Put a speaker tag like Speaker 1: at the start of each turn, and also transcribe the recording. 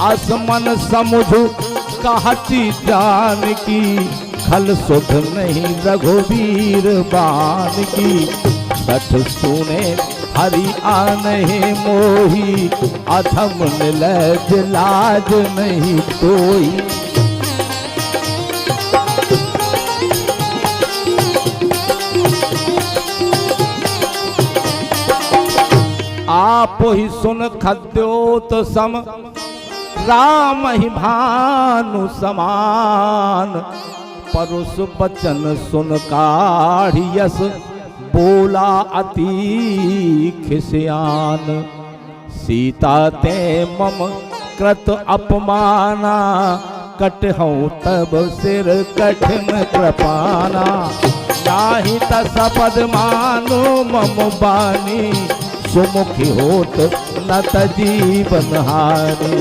Speaker 1: आसमन समुझ कहती जान की, खल सुध नहीं रघुवीर बान की। सठ सुने हरि आने मोही, अधम निलज लाज नहीं कोई। आप ही सुन खद्योत सम, राम ही भानु समान। परुष बचन सुन काढ़ियस, बोला अति खिसियान। सीता ते मम कृत अपमाना, कटहूँ तब सिर कठिन कृपाना। नाही तस पद मानो मम बानी, सुमुखी होत न त जीवन हानि।